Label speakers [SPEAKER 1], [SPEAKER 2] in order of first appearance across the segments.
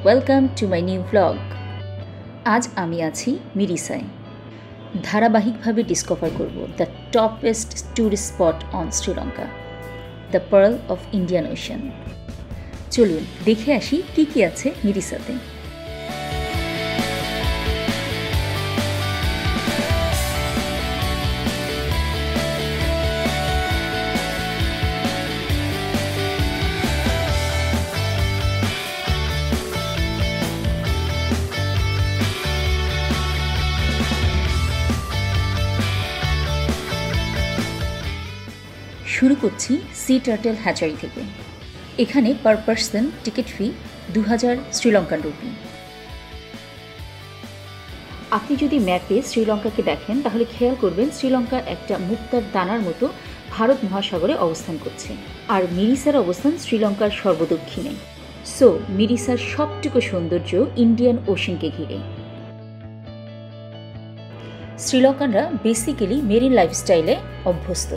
[SPEAKER 1] Welcome to my new blog. আজ আমি আছি মিরিসায়। ধারাবাহিকভাবে ডিসকভার করব the toppest tourist spot on Sri Lanka, the pearl of Indian ocean. চলুন দেখে আসি কী কী আছে মিরিসাতে। শুরু করছি সি টার্টেল হ্যাচারি থেকে। এখানে পার পার্সন টিকিট ফি 2000 শ্রীলঙ্কান রুপি। আপনি যদি ম্যাপে শ্রীলঙ্কাকে দেখেন তাহলে খেয়াল করবেন শ্রীলঙ্কা একটা মুক্তার দানার মতো ভারত মহাসাগরে অবস্থান করছে, আর মিরিসার অবস্থান শ্রীলঙ্কার সর্বদক্ষিণে। সো মিরিসার সবটুকু সৌন্দর্য ইন্ডিয়ান ওশানকে ঘিরে। শ্রীলঙ্কানরা বেসিক্যালি মেরিন লাইফস্টাইলে অভ্যস্ত।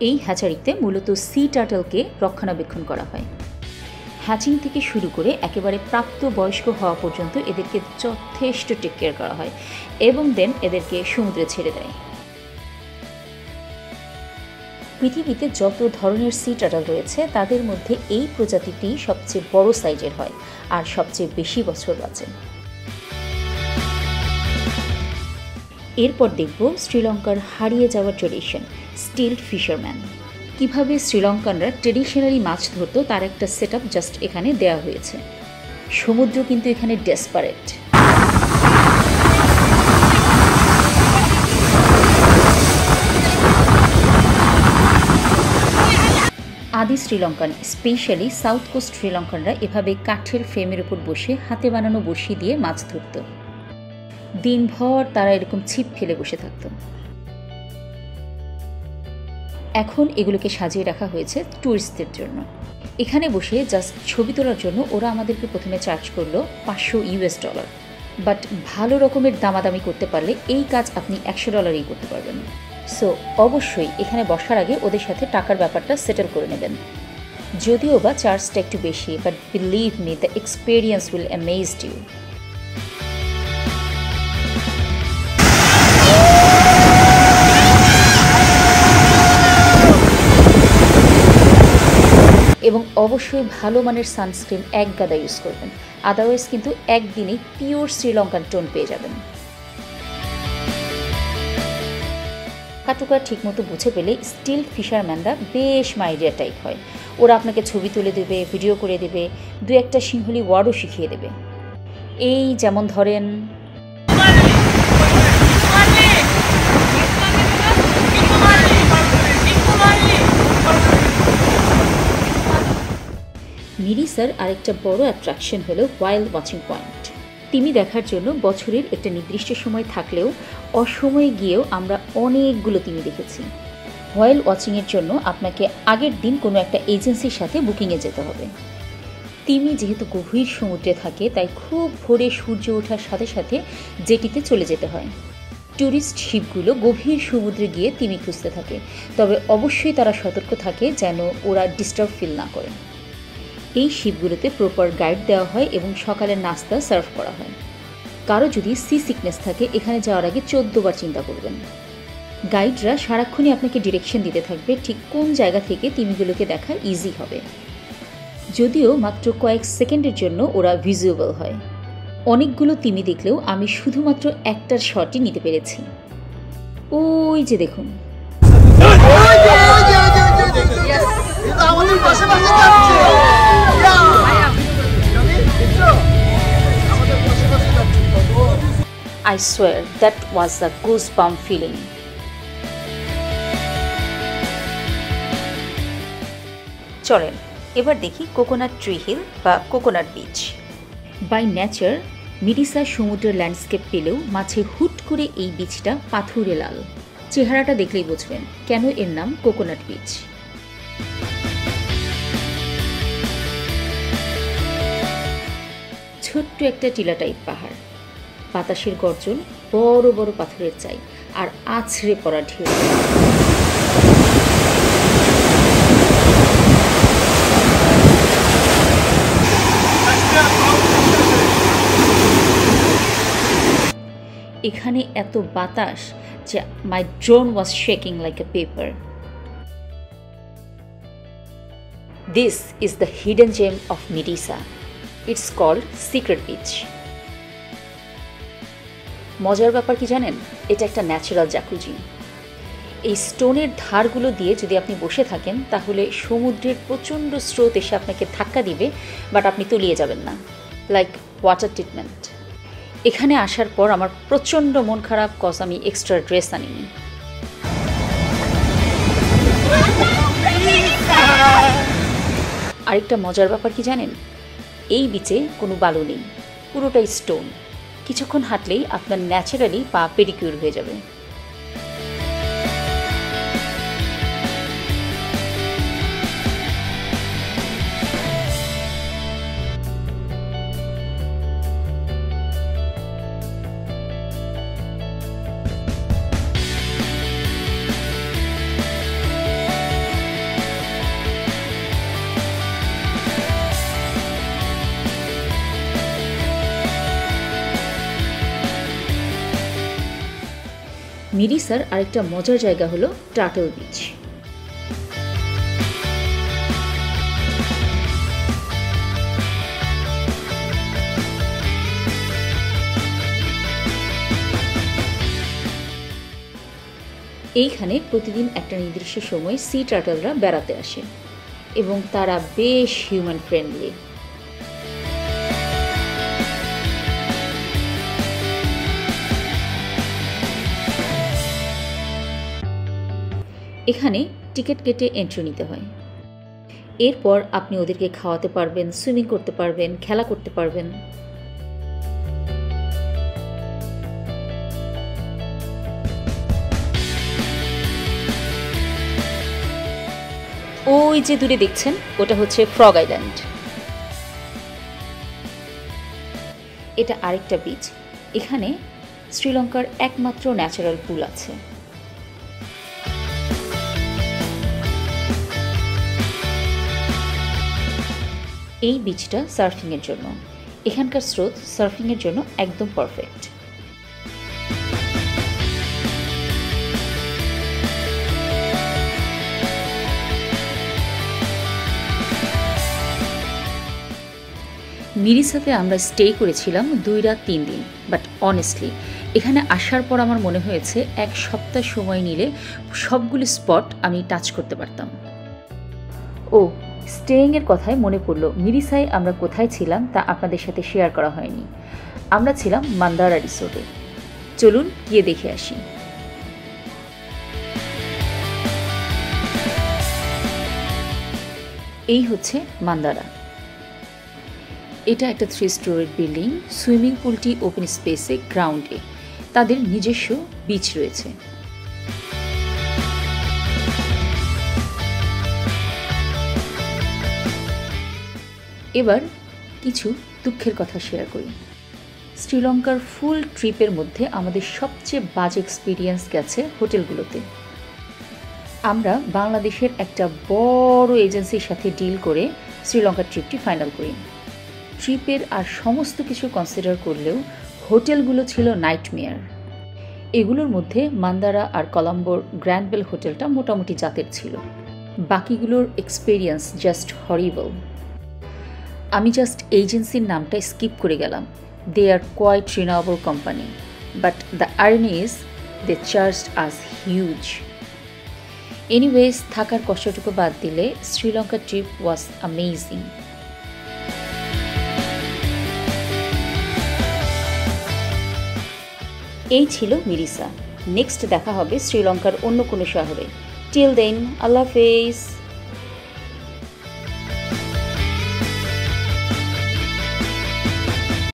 [SPEAKER 1] এই হ্যাচারিতে মূলত সি টার্টলকে রক্ষণাবেক্ষণ করা হয়। হ্যাচিং থেকে শুরু করে একেবারে প্রাপ্তবয়স্ক হওয়া পর্যন্ত এদেরকে যথেষ্ট টেক কেয়ার করা হয় এবং দেন এদেরকে সমুদ্রে ছেড়ে দেয়। পৃথিবীতে যত ধরনের সি টার্টল রয়েছে তাদের মধ্যে এই প্রজাতিটি সবচেয়ে বড় সাইজের হয় আর সবচেয়ে বেশি বছর বাঁচে। এরপর দেখব শ্রীলঙ্কার হারিয়ে যাওয়া ট্রেডিশন, স্টিলড ফিশারম্যান। কীভাবে শ্রীলঙ্কানরা ট্রেডিশনালি মাছ ধরতো তার একটা সেট আপ জাস্ট এখানে দেওয়া হয়েছে। সমুদ্র কিন্তু এখানে ডেসপারেট। আদি শ্রীলঙ্কান, স্পেশালি সাউথ কোস্ট শ্রীলঙ্কানরা এভাবে কাঠের ফ্রেমের উপর বসে হাতে বানানো বড়শি দিয়ে মাছ ধরত। দিনভর তারা এরকম ছিপ ফেলে বসে থাকত। এখন এগুলোকে সাজিয়ে রাখা হয়েছে ট্যুরিস্টদের জন্য। এখানে বসে জাস্ট ছবি তোলার জন্য ওরা আমাদেরকে প্রথমে চার্জ করলো $500, বাট ভালো রকমের দামাদামি করতে পারলে এই কাজ আপনি $100 করতে পারবেন। সো অবশ্যই এখানে বসার আগে ওদের সাথে টাকার ব্যাপারটা সেটেল করে নেবেন। যদিও বা চার্জটা একটু বেশি, but believe me the experience will amaze you. এবং অবশ্যই ভালো মানের সানস্ক্রিন এক গাদা ইউজ করবেন, আদারওয়াইজ কিন্তু একদিনেই পিওর শ্রীলঙ্কান টোন পেয়ে যাবেন। কাটুকা ঠিকমতো বুঝে পেলে স্টিল ফিশারম্যানরা বেশ মাইডিয়া টাইপ হয়। ওরা আপনাকে ছবি তুলে দেবে, ভিডিও করে দেবে, দু একটা সিংহলি ওয়ার্ডও শিখিয়ে দেবে। এই যেমন ধরেন, মিরিসার আরেকটা বড় অ্যাট্রাকশন হলো ওয়াইল্ড ওয়াচিং পয়েন্ট। তিমি দেখার জন্য বছরের একটা নির্দিষ্ট সময় থাকলেও অসময়ে গিয়েও আমরা অনেকগুলো তিমি দেখেছি। ওয়াইল্ড ওয়াচিংয়ের জন্য আপনাকে আগের দিন কোনো একটা এজেন্সির সাথে বুকিংয়ে যেতে হবে। তিমি যেহেতু গভীর সমুদ্রে থাকে তাই খুব ভোরে সূর্য ওঠার সাথে সাথে জেটিতে চলে যেতে হয়। ট্যুরিস্ট শিপগুলো গভীর সমুদ্রে গিয়ে তিমি খুঁজতে থাকে, তবে অবশ্যই তারা সতর্ক থাকে যেন ওরা ডিস্টার্ব ফিল না করে। এই শিপগুলোতে প্রপার গাইড দেওয়া হয় এবং সকালের নাস্তা সার্ভ করা হয়। কারো যদি সি সিকনেস থাকে এখানে যাওয়ার আগে 14 বার চিন্তা করবেন। গাইডরা সারাক্ষণই আপনাকে ডিরেকশন দিতে থাকবে ঠিক কোন জায়গা থেকে তিমিগুলোকে দেখা ইজি হবে। যদিও মাত্র কয়েক সেকেন্ডের জন্য ওরা ভিজুয়াল হয়। অনেকগুলো তিমি দেখলেও আমি শুধুমাত্র একটার শটই নিতে পেরেছি। ওই যে দেখুন, I swear that was a goosebump feeling. চলেন এবার দেখি কোকোনাট ট্রি হিল বা coconut beach. By nature Mirissa সমুদ্রের ল্যান্ডস্কেপ পেলেও মাঝে হুট করে এই বিচটা পাথুরে লাল। চেহারাটা দেখলেই বুঝবেন কেন এর নাম কোকোনাট বিচ। ছোট্ট একটা টিলা টাইপ পাহাড়, বাতাসের গর্জন, বড় বড় পাথরের চাই আর আছড়ে পড়া ঢেউ। এখানে এত বাতাস যে my drone was shaking like a paper. This is the hidden gem of Mirisa. It's called Secret Beach. মজার ব্যাপার কি জানেন, এটা একটা ন্যাচারাল জাকুজি। এই স্টোনের ধারগুলো দিয়ে যদি আপনি বসে থাকেন তাহলে সমুদ্রের প্রচণ্ড স্রোত এসে আপনাকে ধাক্কা দিবে, বাট আপনি তলিয়ে যাবেন না, লাইক ওয়াটার ট্রিটমেন্ট। এখানে আসার পর আমার প্রচণ্ড মন খারাপ, কজ আমি এক্সট্রা ড্রেস আনিনি। আরেকটা মজার ব্যাপার কি জানেন, এই বিচে কোনো বালু নেই, পুরোটাই স্টোন। কিছুক্ষণ হাঁটলেই আপনার ন্যাচারালি পা পেডিকিউর হয়ে যাবে। মিরিসার আরেকটা মজার জায়গা হলো টার্টল বিচ। এইখানে প্রতিদিন একটা নির্দিষ্ট সময় সি টার্টলরা বেড়াতে আসে এবং তারা বেশ হিউম্যান ফ্রেন্ডলি। এখানে টিকিট কেটে এন্ট্রি নিতে হয়। এরপর আপনি ওদেরকে খাওয়াতে পারবেন, সুইমিং করতে পারবেন, খেলা করতে পারবেন। ওই যে দূরে দেখছেন, ওটা হচ্ছে ফ্রগ আইল্যান্ড। এটা আরেকটা বিচ। এখানে শ্রীলঙ্কার একমাত্র ন্যাচারাল পুল আছে। এই বিচটা সার্ফিংয়ের জন্য। এখানকার স্রোত সার্ফিংয়ের জন্য একদম পারফেক্ট। মিরিসাতে আমরা স্টে করেছিলাম 2 রাত 3 দিন, বাট অনেস্টলি এখানে আসার পর আমার মনে হয়েছে 1 সপ্তাহ সময় নিলে সবগুলো স্পট আমি টাচ করতে পারতাম। ও, স্টেইংয়ের কথায় মনে পড়ল, মিরিসায় আমরা কোথায় ছিলাম তা আপনাদের সাথে শেয়ার করা হয়নি। আমরা ছিলাম মান্দারা রিসোর্টে। চলুন গিয়ে দেখে আসি। এই হচ্ছে মান্দারা। এটা একটা 3 স্টোরেড বিল্ডিং। সুইমিং পুলটি ওপেন স্পেসে গ্রাউন্ডে। তাদের নিজস্ব বিচ রয়েছে। এবার কিছু দুঃখের কথা শেয়ার করি। শ্রীলঙ্কার ফুল ট্রিপের মধ্যে আমাদের সবচেয়ে বাজে এক্সপিরিয়েন্স গেছে হোটেলগুলোতে। আমরা বাংলাদেশের একটা বড় এজেন্সির সাথে ডিল করে শ্রীলঙ্কার ট্রিপটি ফাইনাল করি। ট্রিপের আর সমস্ত কিছু কনসিডার করলেও হোটেলগুলো ছিল নাইটমেয়ার। এগুলোর মধ্যে মান্দারা আর কলম্বোর গ্র্যান্ড বেল হোটেলটা মোটামুটি জাতের ছিল, বাকিগুলোর এক্সপিরিয়েন্স জাস্ট হরিবল। আমি জাস্ট এজেন্সির নামটা স্কিপ করে গেলাম। They are quite renewable company, but the আর্নি is they charged us huge. Anyways, থাকার কষ্টটুকু বাদ দিলে শ্রীলঙ্কা ট্রিপ ওয়াজ অ্যামেজিং। এই ছিল মিরিসা। নেক্সট দেখা হবে শ্রীলঙ্কার অন্য কোনো শহরে। টিল দেন, আল্লাহ হাফেজ।